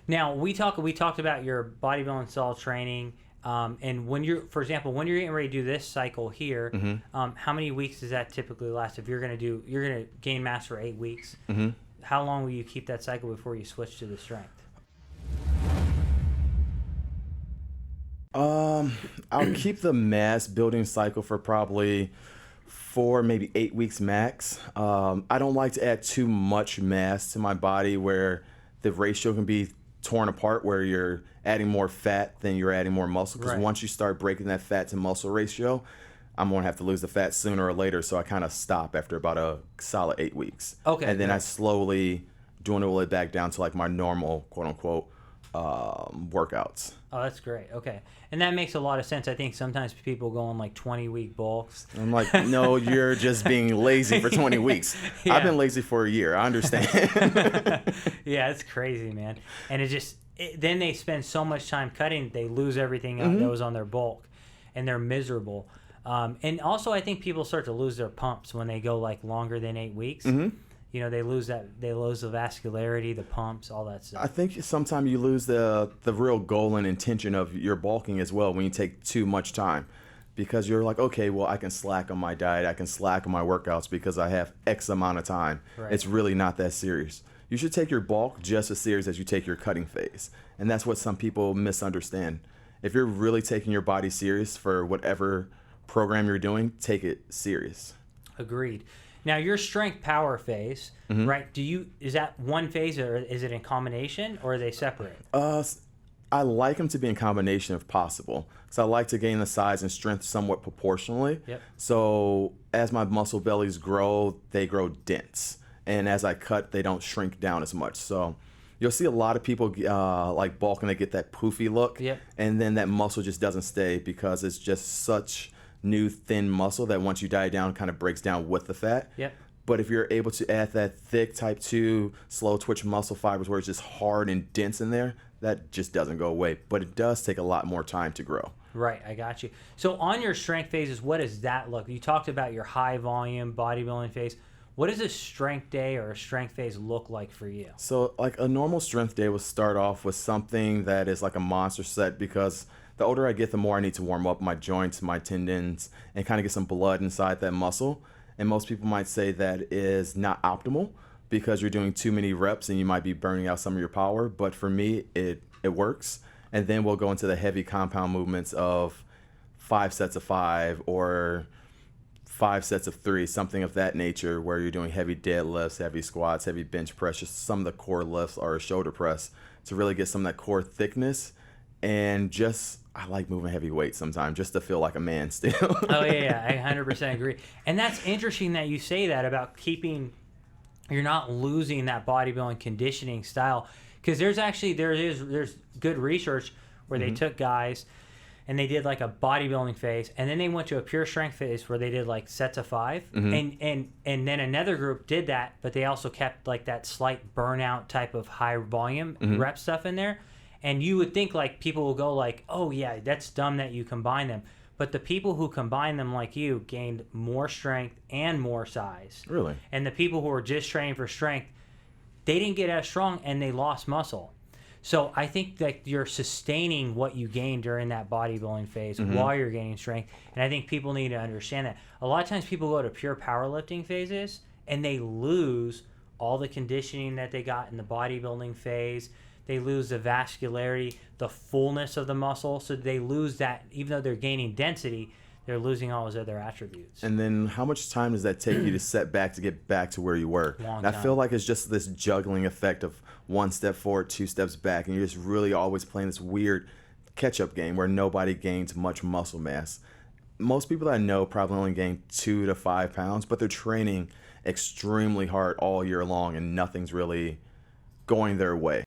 Now we talked about your bodybuilding style training, and when you're, for example, when you're getting ready to do this cycle here, how many weeks does that typically last? If you're gonna gain mass for 8 weeks, how long will you keep that cycle before you switch to the strength? I'll keep the mass building cycle for probably 4, maybe 8 weeks max. I don't like to add too much mass to my body where the ratio can be torn apart, where you're adding more fat than you're adding more muscle. Because once you start breaking that fat to muscle ratio, I'm going to have to lose the fat sooner or later. So I kind of stop after about a solid 8 weeks. Okay. And then I slowly dwindle it back down to like my normal, quote unquote, workouts. Oh, that's great. Okay. And that makes a lot of sense. I think sometimes people go on like 20-week bulks. I'm like, no, you're just being lazy for 20 weeks. Yeah. I've been lazy for a year. I understand. Yeah, it's crazy, man. And then they spend so much time cutting, they lose everything that was on their bulk, and they're miserable. And also, I think people start to lose their pumps when they go like longer than 8 weeks. You know, they lose the vascularity, the pumps, all that stuff. I think sometimes you lose the real goal and intention of your bulking as well when you take too much time, because you're like, okay, well, I can slack on my diet, I can slack on my workouts because I have X amount of time. Right. It's really not that serious. You should take your bulk just as serious as you take your cutting phase, and that's what some people misunderstand. If you're really taking your body serious for whatever program you're doing, take it serious. Agreed. Now, your strength power phase, right? Is that one phase, or is it in combination, or are they separate? I like them to be in combination if possible, because I like to gain the size and strength somewhat proportionally. Yep. So as my muscle bellies grow, they grow dense, and as I cut, they don't shrink down as much. So you'll see a lot of people like bulking, they get that poofy look, and then that muscle just doesn't stay because it's just such new thin muscle that once you diet down, kind of breaks down with the fat. But if you're able to add that thick type 2 slow twitch muscle fibers where it's just hard and dense in there, that just doesn't go away. But it does take a lot more time to grow. Right, I got you. So on your strength phases, what does that look? You talked about your high volume bodybuilding phase. What does a strength day or a strength phase look like for you? So like a normal strength day will start off with something that is like a monster set, because the older I get, the more I need to warm up my joints, my tendons, and kind of get some blood inside that muscle. And most people might say that is not optimal because you're doing too many reps and you might be burning out some of your power. But for me, it works. And then we'll go into the heavy compound movements of 5 sets of 5 or 5 sets of 3, something of that nature, where you're doing heavy deadlifts, heavy squats, heavy bench press, just some of the core lifts or a shoulder press to really get some of that core thickness. And I like moving heavy weights sometimes just to feel like a man still. Oh, yeah, I 100% agree. And that's interesting that you say that about you're not losing that bodybuilding conditioning style. Because there's good research where they took guys and they did like a bodybuilding phase, and then they went to a pure strength phase where they did like sets of 5. And then another group did that, but they also kept like that slight burnout type of high volume rep stuff in there. And you would think like people will go like, oh yeah, that's dumb that you combine them. But the people who combine them like you gained more strength and more size. Really? And the people who were just training for strength, they didn't get as strong and they lost muscle. So I think that you're sustaining what you gained during that bodybuilding phase while you're gaining strength. And I think people need to understand that. A lot of times people go to pure powerlifting phases and they lose all the conditioning that they got in the bodybuilding phase. They lose the vascularity, the fullness of the muscle. So they lose that, even though they're gaining density, they're losing all those other attributes. And then how much time does that take you to set back to get back to where you were? Long And I time. feel like it's just this juggling effect of 1 step forward, 2 steps back, and you're just really always playing this weird catch-up game where nobody gains much muscle mass. Most people that I know probably only gain 2 to 5 pounds, but they're training extremely hard all year long and nothing's really going their way.